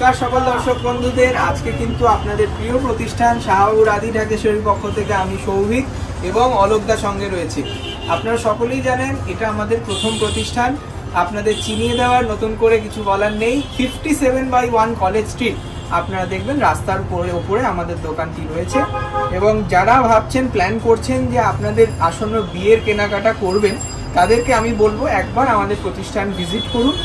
নমস্কার সকল দর্শক বন্ধুদের। আজকে কিন্তু আপনাদের প্রিয় প্রতিষ্ঠান শাহাবুর আদি ঢাকেশ্বরীর পক্ষ থেকে আমি সৌভিক এবং অলোকদা সঙ্গে রয়েছে। আপনারা সকলেই জানেন এটা আমাদের প্রথম প্রতিষ্ঠান, আপনাদের চিনিয়ে দেওয়ার নতুন করে কিছু বলার নেই। 57/1 কলেজ স্ট্রিট আপনারা দেখবেন রাস্তার উপরে আমাদের দোকানটি রয়েছে। এবং যারা ভাবছেন প্ল্যান করছেন যে আপনাদের আসন্ন বিয়ের কেনাকাটা করবেন, তাদেরকে আমি বলবো একবার আমাদের প্রতিষ্ঠান ভিজিট করুন।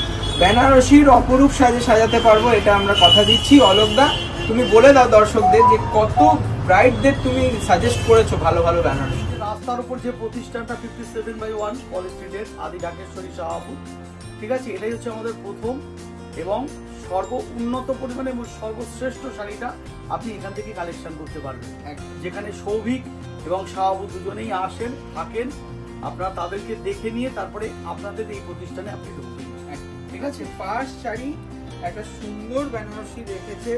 বেনারসির অপরূপ সাজে সাজাতে পারবো, এটা আমরা কথা দিচ্ছি। অলোকদা, তুমি বলে দাও দর্শকদের যে কত ব্রাইডদের তুমি সাজেস্ট করেছো ভালো ভালো বেনারসি। রাস্তার উপর যে প্রতিষ্ঠানটা 57/1 কলেজ স্ট্রিটের আদি ঢাকেশ্বরী শাহাবুর, ঠিক আছে, এটাই হচ্ছে আমাদের প্রথম এবং উন্নত পরিমাণে এবং সর্বশ্রেষ্ঠ শাড়িটা আপনি এখান থেকে কালেকশন করতে পারবেন। যেখানে সৌভিক এবং শাহাবুর দুজনেই আসেন থাকেন, আপনারা তাদেরকে দেখে নিয়ে তারপরে আপনাদের এই প্রতিষ্ঠানে আপনি ঢুকবেন। ঠিক আছে, ফার্স্ট শাড়ি একটা সুন্দর বেনারসি রেখেছে,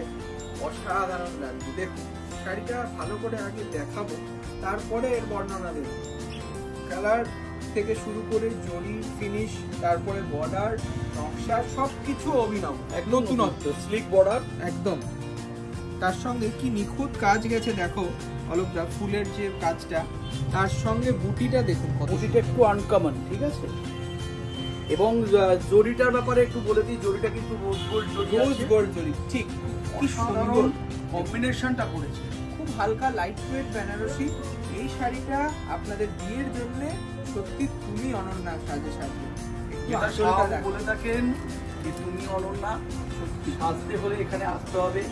অসাধারণ লাগছে। দেখুন শাড়িটা ভালো করে আগে দেখাবো, তারপরে এর বর্ণনা দেবো। কালার থেকে শুরু করে জরি ফিনিশ, তারপরে বর্ডার নকশা সবকিছু অভিনব, এক নতুনত্ব, স্লিক বর্ডার একদম। তার সঙ্গে কি নিখুঁত কাজ গেছে দেখো অলোকদা, ফুলের যে কাজটা, তার সঙ্গে বুটিটা দেখুন, বুটিটা একটু আনকমন, ঠিক আছে। এবং জরিটার ব্যাপারে একটু বলে দিই, জরিটা কিন্তু রোজ গোল্ড জরি, ঠিক কি সুন্দর কম্বিনেশনটা করেছে, খুব হালকা লাইট ওয়েট বেনারসি। এই শাড়িটা আপনাদের বিয়ের জন্য সত্যি তুমি অনন্যা সাজে সাজে বলে থাকেন যে তুমি অনন্যা, সত্যি সাজতে হলে এখানে আসতে হবে।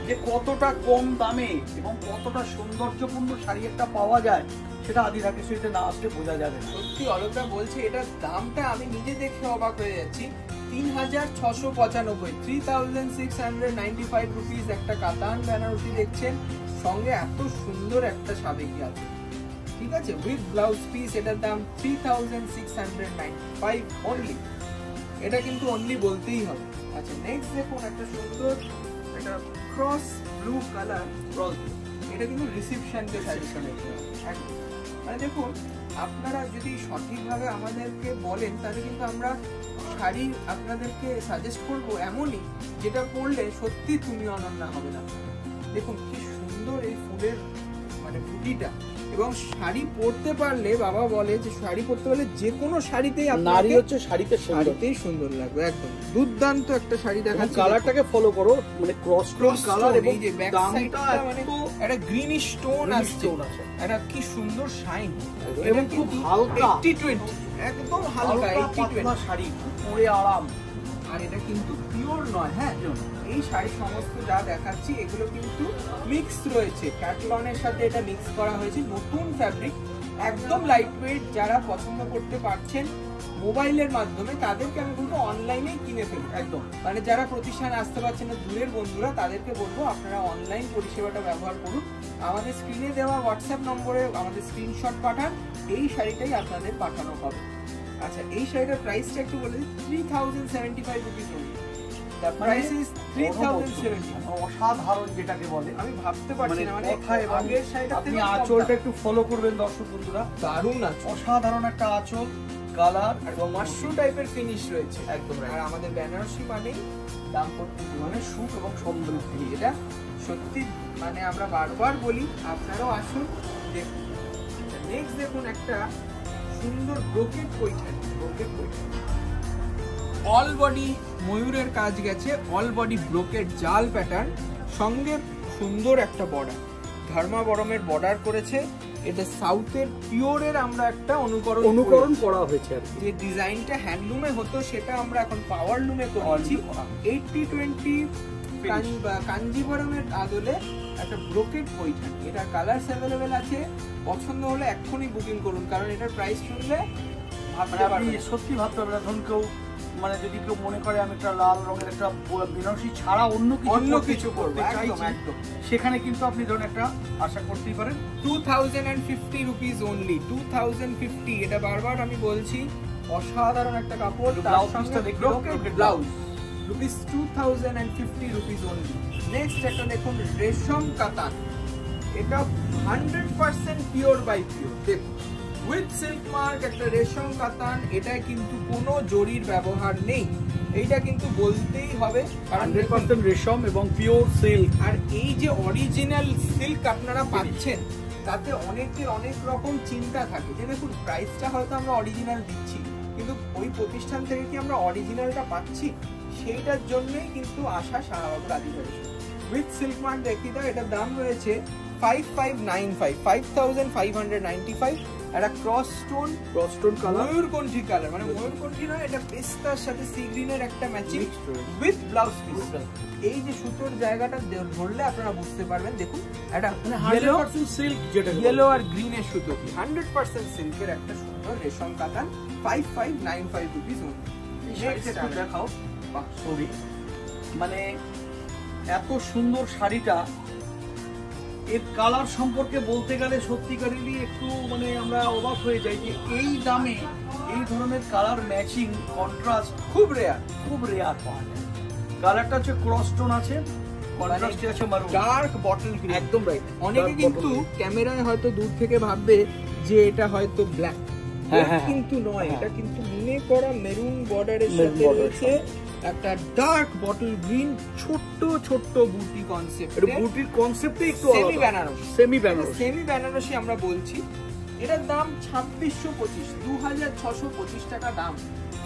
যে কতটা কম দামে এবং কতটা সৌন্দর্যপূর্ণ শাড়ি একটা পাওয়া যায়, সেটা আদি ঢাকেশ্বরীতে না আসলে বোঝা যাবে না। সত্যি অলোকদা বলছে, এটার দামটা আমি নিজে দেখে অবাক হয়ে যাচ্ছি। 3695, 3695 রুপিস একটা কাতান বেনারসি দেখছেন, সঙ্গে এত সুন্দর একটা সাবেকি আছে, ঠিক আছে, উইথ ব্লাউজ পিস। এটার দাম 3695 অনলি, এটা কিন্তু অনলি বলতেই হবে। আচ্ছা, নেক্সট দেখুন একটা সুন্দর একটা ক্রস ব্লু কালার, এটা কিন্তু রিসেপশনকে সাজেশন একদম। মানে দেখুন, আপনারা যদি সঠিকভাবে আমাদেরকে বলেন তাহলে কিন্তু আমরা শাড়ি আপনাদেরকে সাজেস্ট করব এমনই, যেটা পরলে সত্যি তুমি অনন্যা হবে না। দেখুন কি সুন্দর এই ফুলের মানে বুটিটা, এবং শাড়ি পরতে পারলে বাবা বলে যে শাড়ি পরতে পারলে যে কোনো শাড়িতেই নারী হচ্ছে শাড়িতেই সুন্দর লাগবে। একদম দুর্দান্ত একটা শাড়ি দেখাচ্ছে। কালারটাকে ফলো করো, মানে ক্রস কালার, এবং এই যে ব্যাক সাইডটা মানে একটা গ্রিনিশ টোন আসছে, এটা কি সুন্দর শাইন, এবং খুব হালকা 80-20, একদম হালকা 80-20 শাড়ি, পরে আরাম। আর এটা কিন্তু পিওর নয়, হ্যাঁ, এই শাড়ি সমস্ত যা দেখাচ্ছি এগুলো কিন্তু মিক্স রয়েছে, ক্যাটলনের সাথে এটা মিক্স করা হয়েছে, নতুন ফ্যাব্রিক, একদম লাইট ওয়েট। যারা পছন্দ করতে পারছেন মোবাইলের মাধ্যমে, তাদেরকে আমি বলবো অনলাইনেই কিনে ফেলুন একদম। মানে যারা প্রতিষ্ঠানে আসতে পারছেন না, দূরের বন্ধুরা, তাদেরকে বলবো আপনারা অনলাইন পরিষেবাটা ব্যবহার করুন। আমাদের স্ক্রিনে দেওয়া হোয়াটসঅ্যাপ নম্বরে আমাদের স্ক্রিনশট পাঠান, এই শাড়িটাই আপনাদের পাঠানো হবে। আচ্ছা, এই শাড়িটার প্রাইসটা একটু বলে দিই, 3075 rupees only। The price is 3070। অসাধারণ যেটাকে বলে, আমি ভাবতে পারছি না, মানে আগের শাড়িটা আপনি আঁচলটা একটু ফলো করবেন দর্শক বন্ধুরা, দারুণ আছে, অসাধারণ একটা আঁচল, কালার এবং মাশরুম টাইপের ফিনিশ রয়েছে একদম। আর আমাদের বেনারসি মানেই দাম্পত্য জীবনে সুখ এবং সমৃদ্ধি, এটা সত্যি মানে আমরা বারবার বলি, আপনারাও আসুন দেখুন। নেক্সট দেখুন একটা সুন্দর ব্রোকেট পৈঠানি, অল বডি ময়ূরের কাজ গেছে, অল বডি ব্রোকেট জাল প্যাটার্ন, সঙ্গে সুন্দর একটা বর্ডার, ধর্মাবরমের বর্ডার করেছে। এটা সাউথের পিওরের আমরা একটা অনুকরণ করা হয়েছে। যে ডিজাইনটা হ্যান্ডলুমে হতো সেটা আমরা এখন পাওয়ার লুমে করেছি। 80-20 কাঞ্জিভরমের আদলে একটা ব্রোকেট পৈঠানি, এটা কালারস অ্যাভেলেবেল আছে। পছন্দ হলে এক্ষুনি বুকিং করুন, কারণ এটার প্রাইস শুনলে সত্যি ভাবতে হবে না। ধরুন কেউ মানে যদি কেউ মনে করে আমি একটা লাল রঙের একটা বেনারসি ছাড়া অন্য কিছু করবো একদম, সেখানে কিন্তু আপনি ধরুন একটা আশা করতেই পারেন। 2050 রুপিস অনলি, 2050। এটা বারবার আমি বলছি, অসাধারণ একটা কাপড়, তার সঙ্গে blouse, rupees 2050 rupees only. Next একটা দেখুন রেশম কাতান, এটা 100% পিওর বাই পিওর, দেখুন উইথ সিল্ক মার্ক একটা রেশম কাতান, এটায় কিন্তু কোনো জরির ব্যবহার নেই। এইটা কিন্তু বলতেই হবে, কারণ 100% রেশম এবং পিওর সিল্ক। আর এই যে অরিজিনাল সিল্ক আপনারা পাচ্ছেন, তাতে অনেকের অনেক রকম চিন্তা থাকে যে দেখুন প্রাইসটা হয়তো আমরা অরিজিনাল দিচ্ছি, কিন্তু ওই প্রতিষ্ঠান থেকে কি আমরা অরিজিনালটা পাচ্ছি, সেইটার জন্যই কিন্তু আশা শাহবাবুর আদি ফ্যাশন উইথ সিল্ক মার্ক। দেখি দাও, এটার দাম রয়েছে 5595 একটা ক্রস স্টোন কালার, ময়ূরকণ্ঠী কালার, মানে ময়ূরকণ্ঠী নয়, এটা পেস্তার সাথে সি গ্রিনের একটা ম্যাচিং উইথ ব্লাউজ পিস। এই যে সুতোর জায়গাটা ধরলে আপনারা বুঝতে পারবেন, দেখুন একটা 100% সিল্ক, যেটা ইয়েলো আর গ্রিনের সুতো, 100% সিল্কের একটা সুন্দর রেশম কাতান, 5595 রুপিস ওনলি। দেখাও সরি, মানে এত সুন্দর শাড়িটা, এর কালার সম্পর্কে বলতে গেলে সত্যিকারেরই একটু মানে আমরা অবাক হয়ে যাই যে এই দামে এই ধরনের কালার ম্যাচিং কন্ট্রাস্ট খুব রেয়ার পাওয়া যায়। কালারটা হচ্ছে ক্রস টোন আছে, কন্ট্রাস্টে আছে মারুন, ডার্ক বটল গ্রিন, একদম রাইট। অনেকে কিন্তু ক্যামেরায় হয়তো দূর থেকে ভাববে যে এটা হয়তো ব্ল্যাক, কিন্তু নয়, এটা কিন্তু মনে করা মেরুন বর্ডারের সাথে রয়েছে একটা ডার্ক বটল গ্রিন, ছোট্ট ছোট্ট বুটি কনসেপ্ট। এটা বুটির কনসেপ্টে একটু সেমি বেনারসি, সেমি বেনারসি আমরা বলছি। এটার দাম 2625 টাকা দাম।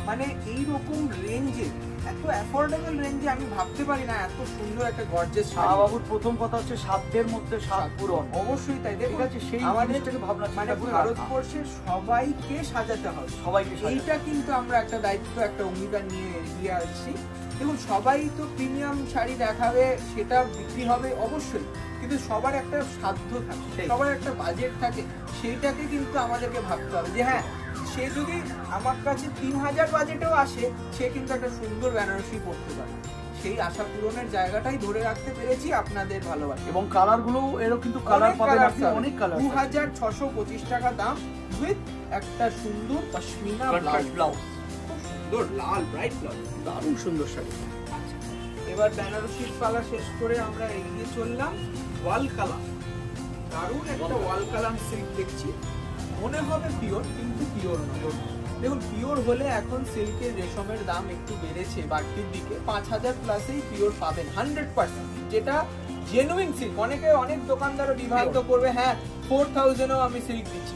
মানে এইরকম রেঞ্জে, এত অ্যাফোর্ডেবল রেঞ্জে আমি ভাবতে পারি না এত সুন্দর একটা গর্জিয়াস শাড়ি। শাহবাবুর প্রথম কথা হচ্ছে সাধ্যের মধ্যে স্বাদ পূরণ, অবশ্যই তাই। দেখুন সেই আমাদের ভাবনা মানে ভারতবর্ষের সবাইকে সাজাতে হবে, এইটা কিন্তু আমরা একটা দায়িত্ব, একটা অঙ্গীকার নিয়ে এগিয়ে আসছি। দেখুন সবাই তো প্রিমিয়াম শাড়ি দেখাবে, সেটা বিক্রি হবে অবশ্যই, কিন্তু সবার একটা সাধ্য থাকে, সবার একটা বাজেট থাকে, সেইটাকে কিন্তু আমাদেরকে ভাবতে হবে যে হ্যাঁ, সে যদি আমার কাছে 3000 বাজেটেও আসে, সে কিন্তু একটা সুন্দর বেনারসি পরতে পারে। সেই আশা পূরণের জায়গাটাই ধরে রাখতে পেরেছি আপনাদের ভালোবাসা। এবং কালার গুলো এরও কিন্তু কালার পাবেন আপনি, অনেক কালার। 2625 টাকা দাম উইথ একটা সুন্দর পশমিনা ব্লাউজ, খুব সুন্দর লাল ব্রাইট ব্লাউজ, দারুণ সুন্দর শাড়ি। এবার বেনারসির পালা শেষ করে আমরা এগিয়ে চললাম ওয়াল কালাম। দারুণ একটা ওয়াল কালাম সিল্ক দেখছি, মনে হবে পিওর কিন্তু পিওর নয়। দেখুন পিওর হলে এখন সিল্কের রেশমের দাম একটু বেড়েছে বাড়তির দিকে, 5000 প্লাসেই পিওর পাবেন 100%, যেটা জেনুইন সিল্ক। অনেকে অনেক দোকানদারও বিভ্রান্ত করবে, হ্যাঁ 4000-ও আমি সিল্ক দিচ্ছি,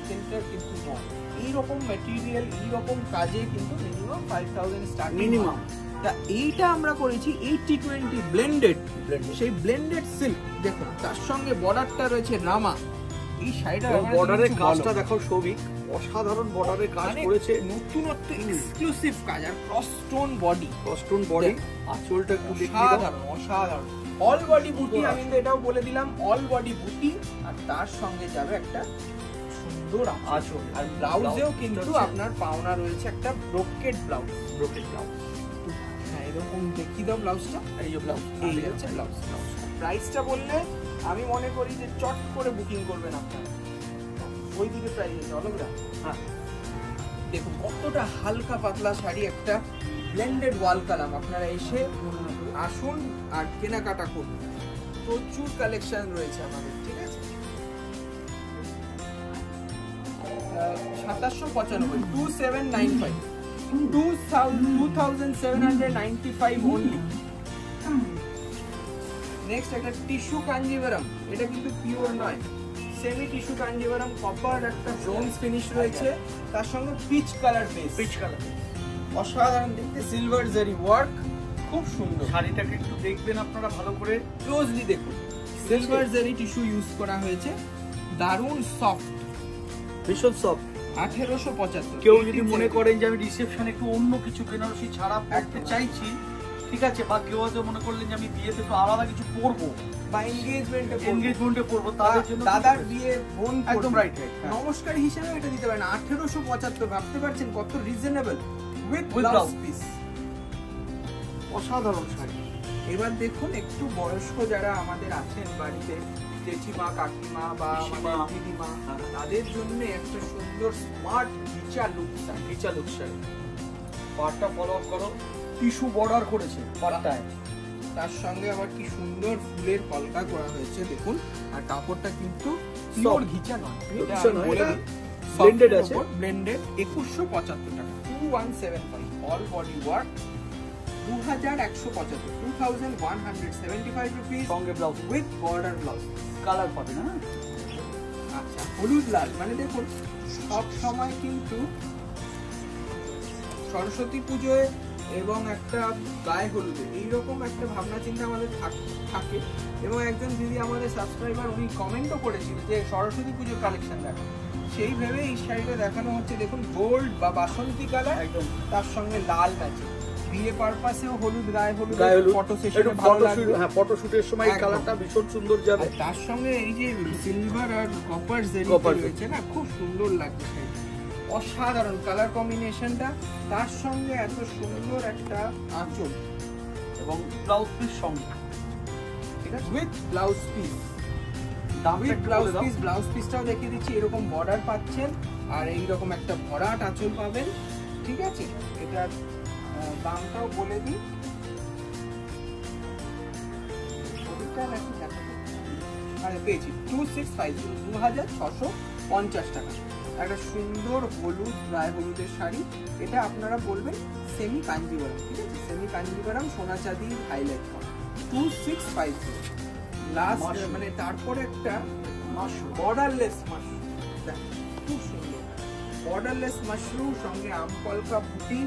কিন্তু নয়। এইরকম মেটেরিয়াল, এইরকম কাজে কিন্তু মিনিমাম 5000 স্টার্ট মিনিমাম। তা এইটা আমরা করেছি 80-20 ব্লেন্ডেড, সেই ব্লেন্ডেড সিল্ক। দেখুন তার সঙ্গে বর্ডারটা রয়েছে রামা। এই শাড়িটা বর্ডারের কাজটা দেখো সৌভিক, অসাধারণ বর্ডারের কাজ করেছে, নতুনত্ব এক্সক্লুসিভ কাজ, আর ক্রস স্টোন বডি, আঁচলটা একটু অসাধারণ অল বডি বুটি। আমি তো এটাও বলে দিলাম অল বডি বুটি, আর তার সঙ্গে যাবে একটা সুন্দর আঁচল। আর ব্লাউজেও কিন্তু আপনার পাওনা রয়েছে একটা ব্রোকেড ব্লাউজ। হ্যাঁ এরকম দেখিয়ে দাও ব্লাউজটা, এই যে ব্লাউজ, এই হচ্ছে ব্লাউজ। প্রাইসটা বললে আমি মনে করি যে চট করে বুকিং করবেন আপনারা, ওই দিকে প্রাইস আছে অলগরা। হ্যাঁ দেখুন কতটা হালকা পাতলা শাড়ি, একটা ব্লেন্ডেড ওয়াল কালাম। আপনারা এসে আসুন আর কেনাকাটা করুন, প্রচুর কালেকশন রয়েছে আমাদের, ঠিক আছে। 2795, 2795, 2795 only। নেক্সট একটা টিস্যু কাঞ্জিভারাম, এটা কিন্তু পিওর নয়, সেমি টিস্যু কাঞ্জিভারাম, কপার একটা ব্রোঞ্জ ফিনিশ রয়েছে, তার সঙ্গে পিচ কালার বেস, অসাধারণ দেখতে, সিলভার জারি ওয়ার্ক, খুব সুন্দর। শাড়িটাকে একটু দেখবেন আপনারা ভালো করে, ক্লোজলি দেখুন, সিলভার জারি টিস্যু ইউজ করা হয়েছে, দারুণ সফট, ভীষণ সফট। 1875। কেউ যদি মনে করেন যে আমি রিসেপশনে একটু অন্য কিছু বেনারসি ছাড়া পরতে চাইছি, ঠিক আছে, বা কেউ হয়তো মনে করলেন যে আমি বিয়েতে একটু আলাদা কিছু পরবো বা এনগেজমেন্টে পরবো, তাদের জন্য দাদার বিয়ে, বোন একদম রাইট, নমস্কার হিসেবে এটা দিতে পারেন। 1875, ভাবতে পারছেন কত রিজনেবল, উইথ ব্লাউজ পিস, অসাধারণ শাড়ি। এবার দেখুন একটু বয়স্ক যারা আমাদের আছেন বাড়িতে, জেঠিমা, কাকিমা বা আমাদের দিদিমা, তাদের জন্য একটা সুন্দর স্মার্ট রিচা লুক শাড়ি। পাড়টা ফলো আপ করো, টিস্যু বর্ডার করেছে পাড়টায়, তার সঙ্গে আবার কি সুন্দর ফুলের কলকা করা হয়েছে দেখুন। আর কাপড়টা কিন্তু পিওর ঘিচা নয়, এটা ব্লেন্ডেড আছে, ব্লেন্ডেড। 2175 টাকা, 2175, অল বডি ওয়ার্ক, 2175, 2175 রুপিস সঙ্গে blouse with border blouse. Colour পাবেন। হ্যাঁ, আচ্ছা, হলুদ লাল মানে দেখুন সব সময় কিন্তু সরস্বতী পুজোয় এবং একটা গায়ে হলুদে এইরকম একটা ভাবনা চিন্তা আমাদের থাকে। এবং একজন দিদি আমাদের সাবস্ক্রাইবার উনি কমেন্টও করেছিল যে সরস্বতী পুজোর কালেকশন দেখো, সেই ভেবে এই শাড়িটা দেখানো হচ্ছে। দেখুন গোল্ড বা বাসন্তী কালার, একদম তার সঙ্গে লাল ম্যাচিং, বিয়ে পারপাসেও হলুদ, গায়ে হলুদ, ফটো সেশনে একটু ভালো ফটো লাগবে। শুট, হ্যাঁ ফটো শুটের সময় এই একদম। কালারটা ভীষণ সুন্দর যাবে। আর তার সঙ্গে এই যে সিলভার আর কপার জেরি রয়েছে না, খুব সুন্দর লাগছে শাড়িটা, অসাধারণ কালার কম্বিনেশনটা। তার সঙ্গে এত সুন্দর একটা আঁচল এবং ব্লাউজ পিস সঙ্গে, ঠিক আছে, with blouse piece. With blouse পিসটাও দেখিয়ে দিচ্ছি, এরকম বর্ডার পাচ্ছেন আর এইরকম একটা ভরাট আঁচল পাবেন, ঠিক আছে। এটার দামটাও বলে দিই, আরে পেয়েছি 2650, 2650 টাকা। একটা সুন্দর হলুদ, গায়ে হলুদের শাড়ি, এটা আপনারা বলবেন সেমি কাঞ্জিভারাম, ঠিক আছে, সেমি কাঞ্জিভারাম সোনা চাঁদি হাইলাইট করা, 2650। লাস্ট মানে তারপরে একটা বর্ডারলেস মাশরুম, খুব সুন্দর বর্ডারলেস মাশরুম সঙ্গে আমকলকা বুটি,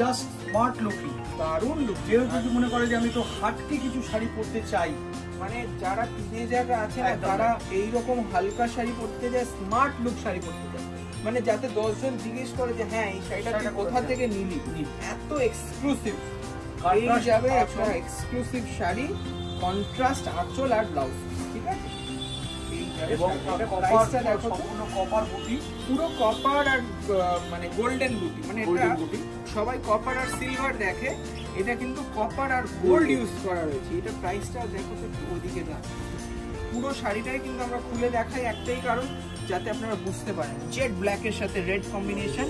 জাস্ট স্মার্ট লুকিং, দারুণ লুক। কেউ যদি মনে করে যে আমি তো হাটকে কিছু শাড়ি পরতে চাই, মানে যারা টিনেজাররা আছে না, তারা এইরকম হালকা শাড়ি পরতে যায়, স্মার্ট লুক শাড়ি পরতে যায়, মানে যাতে 10 জন জিজ্ঞেস করে যে হ্যাঁ এই শাড়িটা তুই কোথা থেকে নিলি, এত এক্সক্লুসিভ। এই যাবে একটা এক্সক্লুসিভ শাড়ি, কন্ট্রাস্ট আঁচল আর ব্লাউজ, ঠিক আছে। এবং প্রাইসটা দেখো, সম্পূর্ণ কপার বুটি, পুরো কপার আর মানে গোল্ডেন বুটি, মানে গোল্ডেন এটা বুটি। সবাই কপার আর সিলভার দেখে, এটা কিন্তু কপার আর গোল্ড ইউজ করা রয়েছে। এটা প্রাইসটা দেখো তো একটু ওদিকে দাও। পুরো শাড়িটাই কিন্তু আমরা খুলে দেখাই একটাই কারণ, যাতে আপনারা বুঝতে পারেন। জেড ব্ল্যাকের সাথে রেড কম্বিনেশন,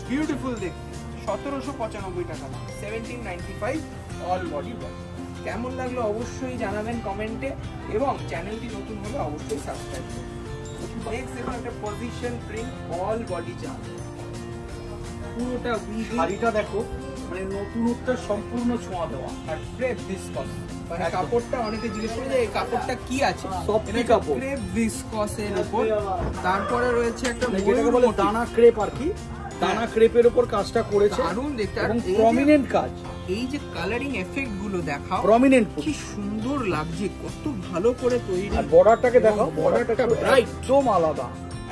বিউটিফুল দেখতে। 1795 টাকা, 1795 অল বডি ব্লক। কেমন লাগলো অবশ্যই জানাবেন কমেন্টে, এবং চ্যানেলটি নতুন হলে অবশ্যই সাবস্ক্রাইব করুন। নেক্সট দেখুন একটা পজিশন প্রিন্ট অল বডি জাম, পুরোটা শাড়িটা দেখো, মানে নতুনত্বের সম্পূর্ণ ছোঁয়া দেওয়া। আর ক্রেপ ভিসকস, মানে কাপড়টা অনেকে জিজ্ঞেস করে যে এই কাপড়টা কি আছে, সফটি কাপড়, ক্রেপ ভিসকসের উপর। তারপরে রয়েছে একটা যেটাকে বলে দানা ক্রেপ আর কি, দানা ক্রেপের উপর কাজটা করেছে, দারুণ দেখতে। এবং প্রমিনেন্ট কাজ, এই যে কালারিং এফেক্ট গুলো দেখাও, প্রমিনেন্ট, কি সুন্দর লাগছে, কত ভালো করে তৈরি। আর বর্ডারটাকে দেখো, বর্ডারটা ব্রাইট, একদম আলাদা,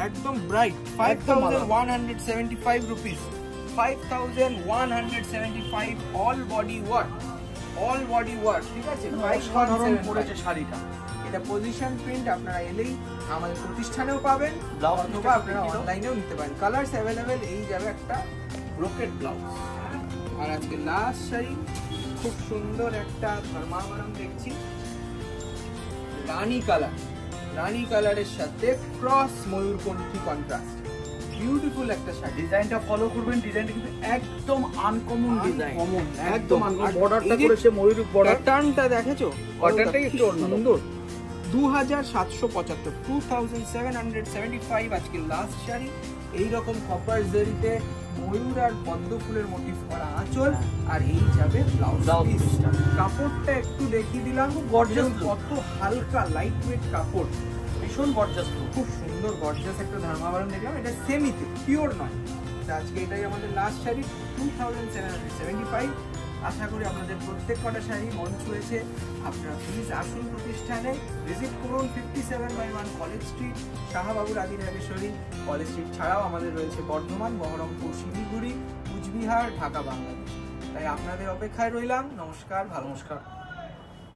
একদম bright. 5175 rupees, 5175 all body work, all body work, ঠিক আছে। অসাধারণ করেছে শাড়িটা। এটা পজিশন প্রিন্ট, আপনারা এলেই আমাদের প্রতিষ্ঠানেও পাবেন, অথবা আপনারা অনলাইনেও নিতে পারেন। Colours available. এই যাবে একটা ব্রোকেট ব্লাউজ। আর আজকে লাস্ট শাড়ি, খুব সুন্দর একটা থার্মাগরম দেখছি, রানী কালার, রানী কালারের সাথে ক্রস ময়ূরপন্থী কন্ট্রাস্ট, বিউটিফুল একটা শাড়ি। ডিজাইনটা ফলো করবেন, ডিজাইনটা কিন্তু একদম আনকমন ডিজাইন, একদম আনকমন। বর্ডারটা করেছে ময়ূর বর্ডার, প্যাটার্নটা দেখেছো, প্যাটার্নটাই একটু সুন্দর। 2775, 2775 আজকে লাস্ট শাড়ি। এইরকম কপার জরিতে ময়ূর আর পদ্ম ফুলের মোটিভ করা আঁচল, আর এই যাবে ব্লাউজ পিস। কাপড়টা একটু দেখিয়ে দিলাম, গর্জিয়াস, কত হালকা লাইট ওয়েট কাপড়, ভীষণ গর্জাস, খুব সুন্দর গর্জিয়াস একটা ধর্মাবরণ দেখলাম। এটা সেমিতে, পিওর নয়। আজকে এটাই আমাদের লাস্ট শাড়ি, 2775। আশা করি আপনাদের প্রত্যেক কটা শাড়ি মন ছুঁয়েছে। আপনারা প্লিজ আসুন প্রতিষ্ঠানে, ভিজিট করুন 57/1 কলেজ স্ট্রিট, শাহবাবুর আদি নাগেশ্বরী। কলেজ স্ট্রিট ছাড়াও আমাদের রয়েছে বর্ধমান, বহরমপুর, শিলিগুড়ি, কুচবিহার, ঢাকা, বাংলাদেশ। তাই আপনাদের অপেক্ষায় রইলাম। নমস্কার, ভালো। নমস্কার।